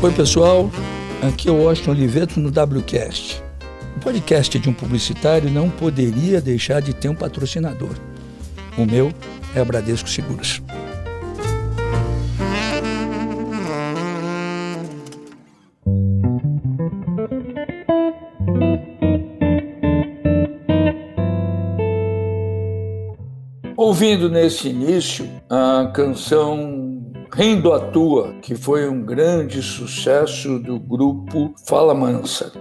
Oi pessoal, aqui é o Washington Oliveto no WCast. O podcast de um publicitário não poderia deixar de ter um patrocinador. O meu é a Bradesco Seguros. Ouvindo nesse início a canção Rindo à Tua, que foi um grande sucesso do grupo Fala Mansa.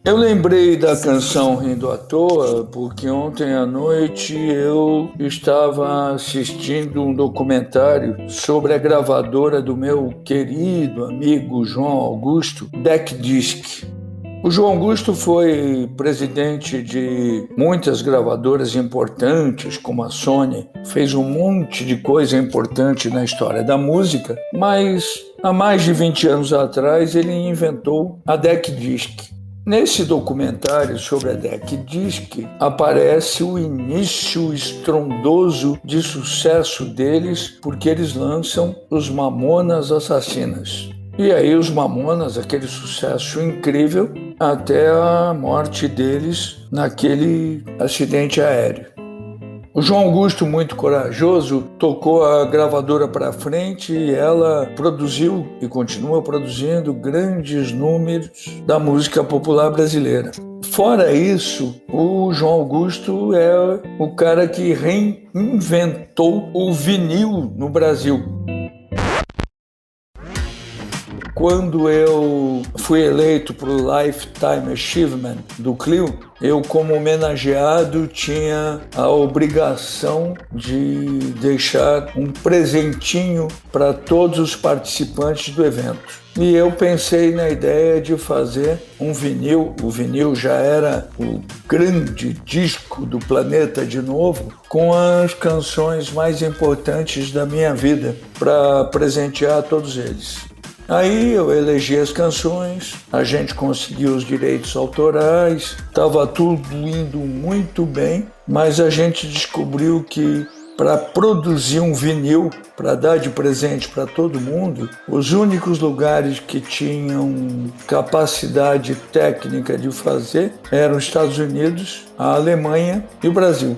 Eu lembrei da canção Rindo à Toa porque ontem à noite eu estava assistindo um documentário sobre a gravadora do meu querido amigo João Augusto, DEC Disc. O João Augusto foi presidente de muitas gravadoras importantes, como a Sony, fez um monte de coisa importante na história da música, mas há mais de 20 anos atrás ele inventou a DEC Disc. Nesse documentário sobre a DEC Disc aparece o início estrondoso de sucesso deles, porque eles lançam os Mamonas Assassinas. E aí os Mamonas, aquele sucesso incrível, até a morte deles naquele acidente aéreo. O João Augusto, muito corajoso, tocou a gravadora para frente e ela produziu e continua produzindo grandes números da música popular brasileira. Fora isso, o João Augusto é o cara que reinventou o vinil no Brasil. Quando eu fui eleito para o Lifetime Achievement do Clio, eu, como homenageado, tinha a obrigação de deixar um presentinho para todos os participantes do evento. E eu pensei na ideia de fazer um vinil. O vinil já era o grande disco do planeta de novo, com as canções mais importantes da minha vida, para presentear a todos eles. Aí eu elegi as canções, a gente conseguiu os direitos autorais, estava tudo indo muito bem, mas a gente descobriu que para produzir um vinil, para dar de presente para todo mundo, os únicos lugares que tinham capacidade técnica de fazer eram os Estados Unidos, a Alemanha e o Brasil.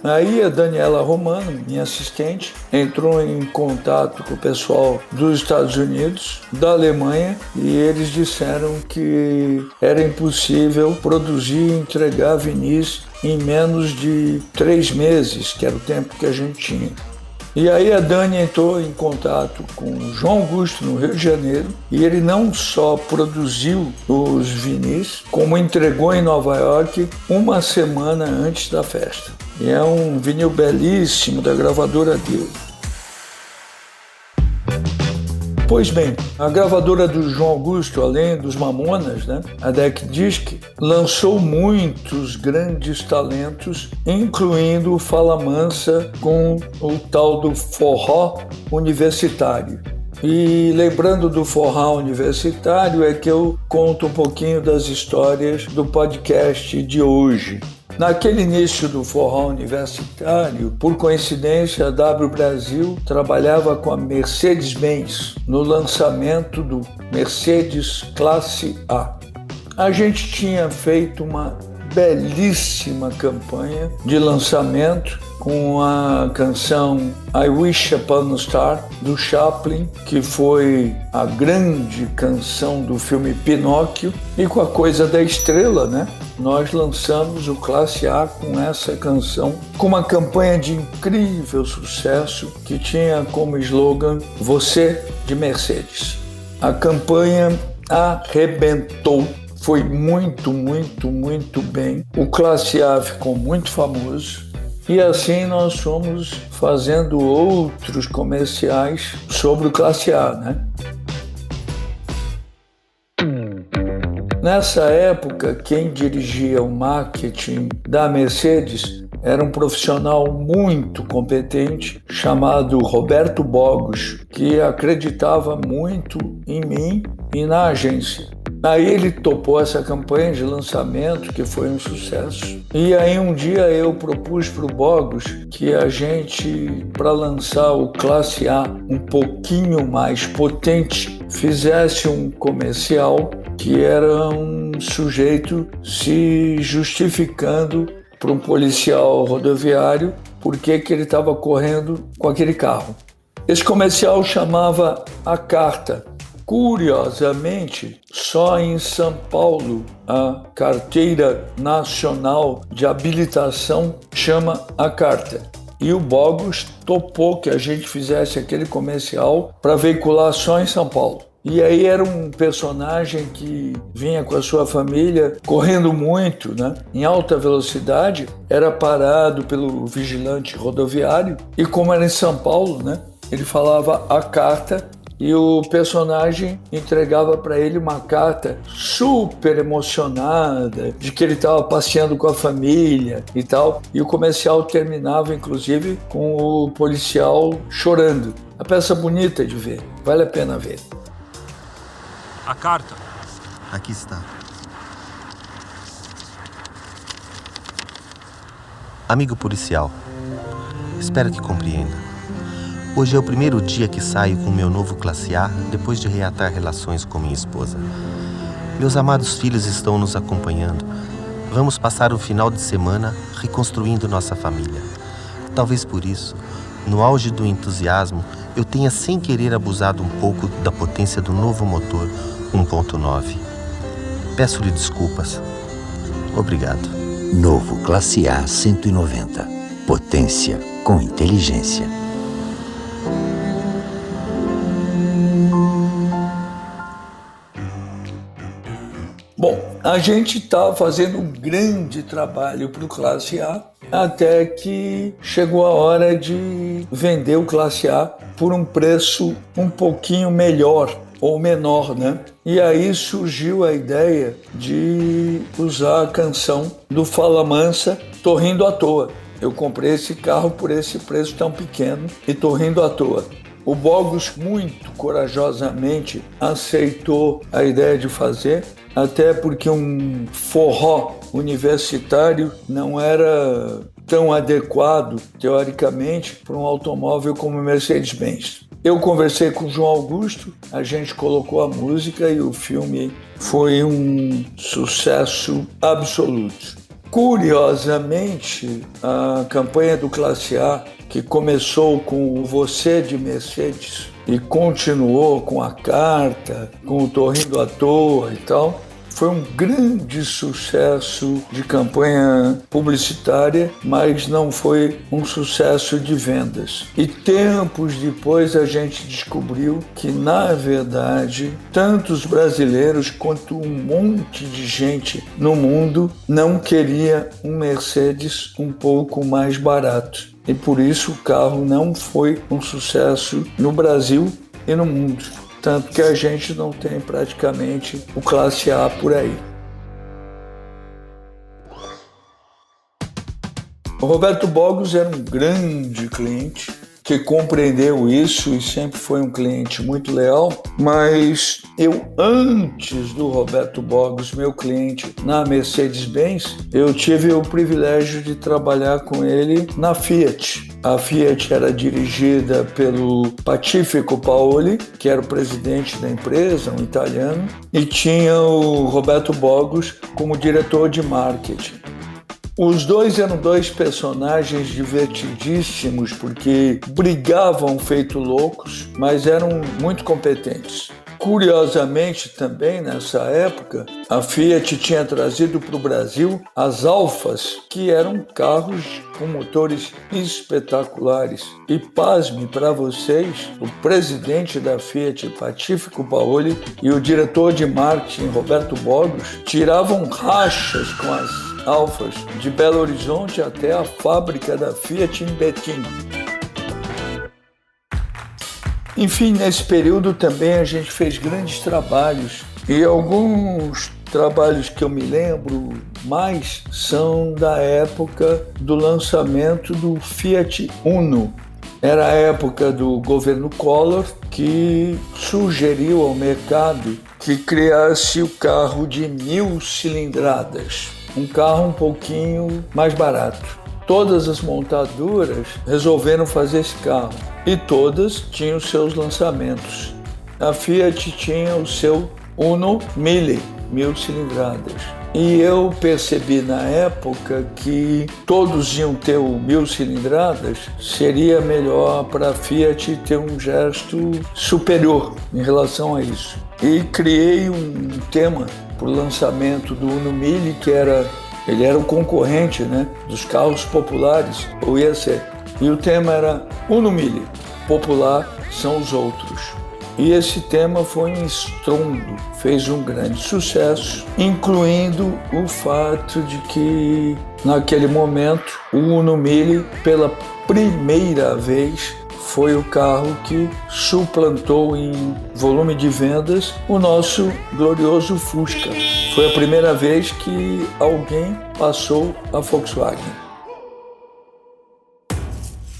Aí a Daniela Romano, minha assistente, entrou em contato com o pessoal dos Estados Unidos, da Alemanha, e eles disseram que era impossível produzir e entregar vinis em menos de 3 meses, que era o tempo que a gente tinha. E aí a Dani entrou em contato com o João Augusto no Rio de Janeiro e ele não só produziu os vinis, como entregou em Nova York uma semana antes da festa. E é um vinil belíssimo da gravadora dele. Pois bem, a gravadora do João Augusto, além dos Mamonas, a DEC Disc, lançou muitos grandes talentos, incluindo o Fala Mansa com o tal do forró universitário. E lembrando do forró universitário é que eu conto um pouquinho das histórias do podcast de hoje. Naquele início do forró universitário, por coincidência, a W Brasil trabalhava com a Mercedes-Benz no lançamento do Mercedes Classe A. A gente tinha feito uma belíssima campanha de lançamento com a canção I Wish Upon a Star, do Chaplin, que foi a grande canção do filme Pinóquio, e com a Coisa da Estrela, nós lançamos o Classe A com essa canção, com uma campanha de incrível sucesso que tinha como slogan Você de Mercedes. A campanha arrebentou. Foi muito, muito, muito bem. O Classe A ficou muito famoso. E assim nós fomos fazendo outros comerciais sobre o Classe A, Nessa época, quem dirigia o marketing da Mercedes era um profissional muito competente chamado Roberto Bogos, que acreditava muito em mim e na agência. Aí ele topou essa campanha de lançamento, que foi um sucesso. E aí um dia eu propus para o Bogos que a gente, para lançar o Classe A um pouquinho mais potente, fizesse um comercial que era um sujeito se justificando para um policial rodoviário por que ele estava correndo com aquele carro. Esse comercial chamava A Carta. Curiosamente, só em São Paulo a Carteira Nacional de Habilitação chama A Carta. E o Bogos topou que a gente fizesse aquele comercial para veicular só em São Paulo. E aí era um personagem que vinha com a sua família correndo muito, né? Em alta velocidade, era parado pelo vigilante rodoviário e como era em São Paulo, né? Ele falava a carta e o personagem entregava para ele uma carta super emocionada de que ele estava passeando com a família e tal. E o comercial terminava, inclusive, com o policial chorando. A peça bonita de ver, vale a pena ver. A carta. Aqui está. Amigo policial, espero que compreenda. Hoje é o primeiro dia que saio com meu novo Classe A depois de reatar relações com minha esposa. Meus amados filhos estão nos acompanhando. Vamos passar um final de semana reconstruindo nossa família. Talvez por isso, no auge do entusiasmo, eu tenha sem querer abusado um pouco da potência do novo motor 1.9. Peço-lhe desculpas. Obrigado. Novo Classe A 190. Potência com inteligência. Bom, a gente está fazendo um grande trabalho para o Classe A até que chegou a hora de vender o Classe A por um preço um pouquinho melhor ou menor, né? E aí surgiu a ideia de usar a canção do Fala Mansa, Tô Rindo à Toa. Eu comprei esse carro por esse preço tão pequeno e tô rindo à toa. O Bogos muito corajosamente aceitou a ideia de fazer, até porque um forró universitário não era tão adequado, teoricamente, para um automóvel como o Mercedes-Benz. Eu conversei com o João Augusto, a gente colocou a música e o filme foi um sucesso absoluto. Curiosamente, a campanha do Classe A, que começou com o Você de Mercedes e continuou com a carta, com o Tô Rindo à Toa e tal, foi um grande sucesso de campanha publicitária, mas não foi um sucesso de vendas. E tempos depois a gente descobriu que, na verdade, tanto os brasileiros quanto um monte de gente no mundo não queria um Mercedes um pouco mais barato. E por isso o carro não foi um sucesso no Brasil e no mundo. Tanto que a gente não tem praticamente o Classe A por aí. O Roberto Bogos era um grande cliente que compreendeu isso e sempre foi um cliente muito leal, mas eu, antes do Roberto Bogos, meu cliente na Mercedes-Benz, eu tive o privilégio de trabalhar com ele na Fiat. A Fiat era dirigida pelo Pacifico Paoli, que era o presidente da empresa, um italiano, e tinha o Roberto Bogos como diretor de marketing. Os dois eram dois personagens divertidíssimos porque brigavam feito loucos, mas eram muito competentes. Curiosamente, também nessa época, a Fiat tinha trazido para o Brasil as Alfas, que eram carros com motores espetaculares. E pasme para vocês, o presidente da Fiat, Pacifico Paoli, e o diretor de marketing, Roberto Bogos, tiravam rachas com as Alfas de Belo Horizonte até a fábrica da Fiat em Betim. Enfim, nesse período também a gente fez grandes trabalhos e alguns trabalhos que eu me lembro mais são da época do lançamento do Fiat Uno. Era a época do governo Collor, que sugeriu ao mercado que criasse o carro de 1000 cilindradas, um carro um pouquinho mais barato. Todas as montadoras resolveram fazer esse carro e todas tinham seus lançamentos. A Fiat tinha o seu Uno 1000 cilindradas. E eu percebi na época que todos iam ter o 1000 cilindradas, seria melhor para a Fiat ter um gesto superior em relação a isso. E criei um tema para o lançamento do Uno 1000, ele era o concorrente, né, dos carros populares, ou ia ser. E o tema era Uno 1000, popular são os outros. E esse tema foi um estrondo, fez um grande sucesso, incluindo o fato de que, naquele momento, o Uno 1000, pela primeira vez, foi o carro que suplantou em volume de vendas o nosso glorioso Fusca. Foi a primeira vez que alguém passou a Volkswagen.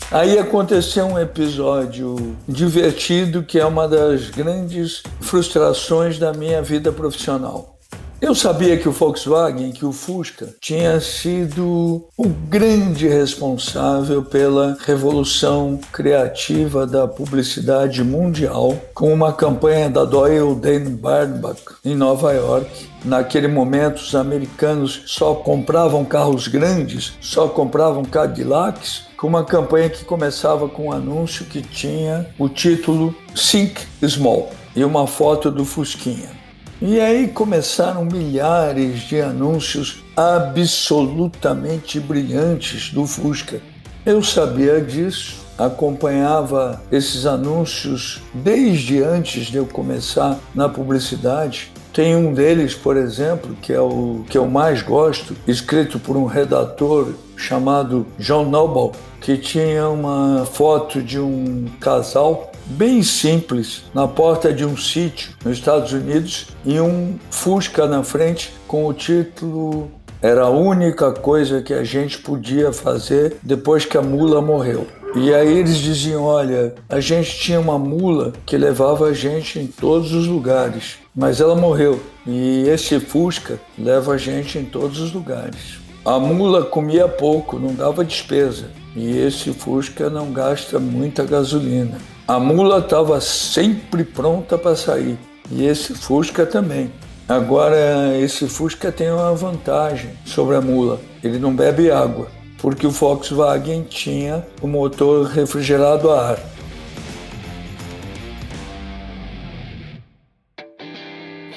Aí aconteceu um episódio divertido que é uma das grandes frustrações da minha vida profissional. Eu sabia que o Volkswagen, que o Fusca, tinha sido o grande responsável pela revolução criativa da publicidade mundial, com uma campanha da Doyle Bernbach em Nova York. Naquele momento, os americanos só compravam carros grandes, só compravam Cadillacs, com uma campanha que começava com um anúncio que tinha o título Think Small e uma foto do Fusquinha. E aí começaram milhares de anúncios absolutamente brilhantes do Fusca. Eu sabia disso, acompanhava esses anúncios desde antes de eu começar na publicidade. Tem um deles, por exemplo, que é o que eu mais gosto, escrito por um redator chamado John Noble, que tinha uma foto de um casal bem simples na porta de um sítio nos Estados Unidos e um Fusca na frente com o título "Era a única coisa que a gente podia fazer depois que a mula morreu". E aí eles diziam, olha, a gente tinha uma mula que levava a gente em todos os lugares, mas ela morreu e esse Fusca leva a gente em todos os lugares. A mula comia pouco, não dava despesa, e esse Fusca não gasta muita gasolina. A mula estava sempre pronta para sair, e esse Fusca também. Agora, esse Fusca tem uma vantagem sobre a mula, ele não bebe água, porque o Volkswagen tinha o motor refrigerado a ar.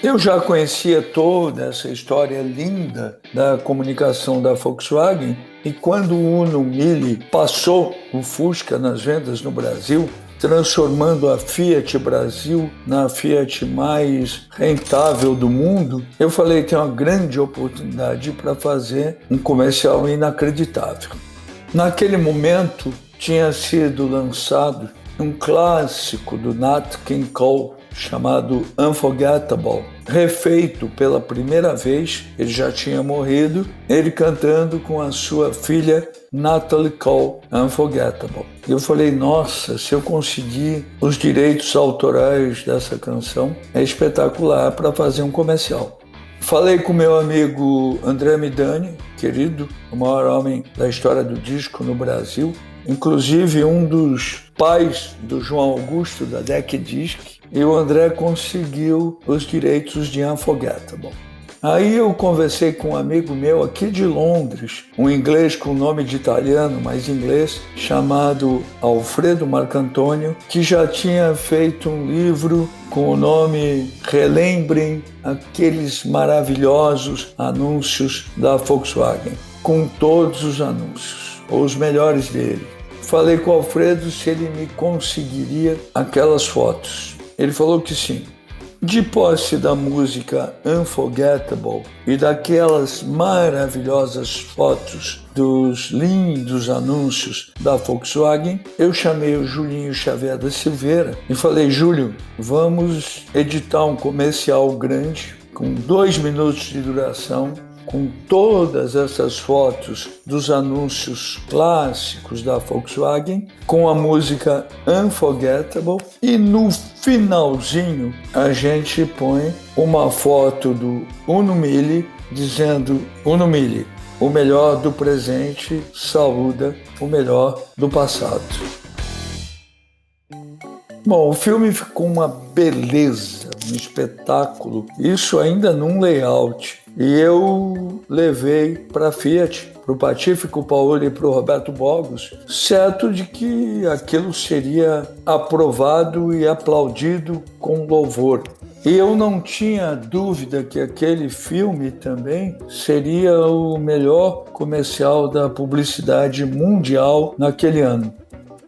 Eu já conhecia toda essa história linda da comunicação da Volkswagen e quando o Uno 1000 passou o Fusca nas vendas no Brasil, transformando a Fiat Brasil na Fiat mais rentável do mundo, eu falei, tem uma grande oportunidade para fazer um comercial inacreditável. Naquele momento, tinha sido lançado um clássico do Nat King Cole, chamado Unforgettable, refeito pela primeira vez, ele já tinha morrido, ele cantando com a sua filha Natalie Cole, Unforgettable. E eu falei, nossa, se eu conseguir os direitos autorais dessa canção, é espetacular para fazer um comercial. Falei com meu amigo André Midani, querido, o maior homem da história do disco no Brasil, inclusive um dos pais do João Augusto, da DEC Disc, e o André conseguiu os direitos de Unforgettable. Aí eu conversei com um amigo meu aqui de Londres, um inglês com nome de italiano, mas inglês, chamado Alfredo Marcantonio, que já tinha feito um livro com o nome Relembrem aqueles maravilhosos anúncios da Volkswagen, com todos os anúncios, ou os melhores dele. Falei com o Alfredo se ele me conseguiria aquelas fotos. Ele falou que sim. De posse da música Unforgettable e daquelas maravilhosas fotos dos lindos anúncios da Volkswagen, eu chamei o Julinho Xavier da Silveira e falei, Júlio, vamos editar um comercial grande com 2 minutos de duração, com todas essas fotos dos anúncios clássicos da Volkswagen, com a música Unforgettable, e no finalzinho a gente põe uma foto do Uno Mille dizendo: Uno Mille, o melhor do presente saúda o melhor do passado. Bom, o filme ficou uma beleza, um espetáculo, isso ainda num layout. E eu levei para a Fiat, para o Patífico Paoli e para o Roberto Bogos, certo de que aquilo seria aprovado e aplaudido com louvor. E eu não tinha dúvida que aquele filme também seria o melhor comercial da publicidade mundial naquele ano.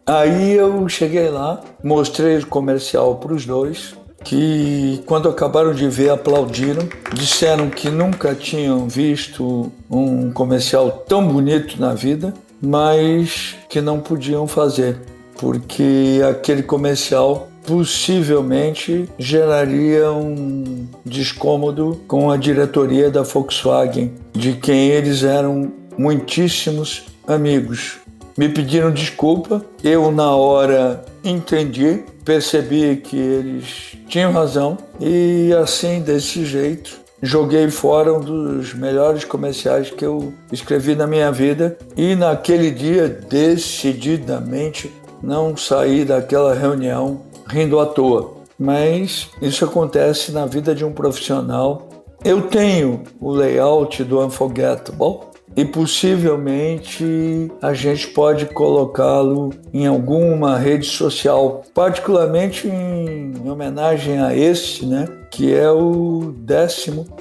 Aí eu cheguei lá, mostrei o comercial para os dois, que quando acabaram de ver aplaudiram, disseram que nunca tinham visto um comercial tão bonito na vida, mas que não podiam fazer, porque aquele comercial possivelmente geraria um descômodo com a diretoria da Volkswagen, de quem eles eram muitíssimos amigos. Me pediram desculpa, eu na hora entendi, percebi que eles tinham razão e assim, desse jeito, joguei fora um dos melhores comerciais que eu escrevi na minha vida e naquele dia, decididamente, não saí daquela reunião rindo à toa. Mas isso acontece na vida de um profissional. Eu tenho o layout do Unforgettable, e possivelmente a gente pode colocá-lo em alguma rede social, particularmente em homenagem a esse, que é o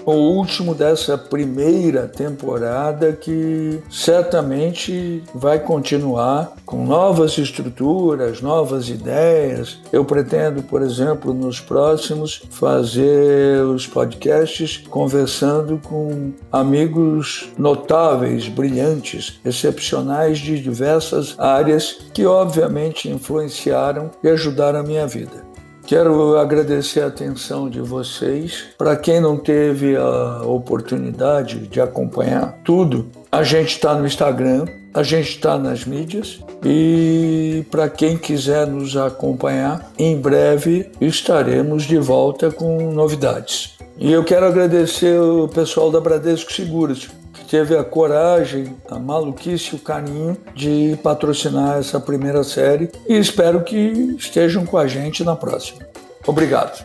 último dessa primeira temporada, que certamente vai continuar com novas estruturas, novas ideias. Eu pretendo, por exemplo, nos próximos, fazer os podcasts conversando com amigos notáveis, brilhantes, excepcionais de diversas áreas que obviamente influenciaram e ajudaram a minha vida. Quero agradecer a atenção de vocês. Para quem não teve a oportunidade de acompanhar tudo, a gente está no Instagram, a gente está nas mídias, e para quem quiser nos acompanhar, em breve estaremos de volta com novidades. E eu quero agradecer o pessoal da Bradesco Seguros, que teve a coragem, a maluquice e o carinho de patrocinar essa primeira série, e espero que estejam com a gente na próxima. Obrigado.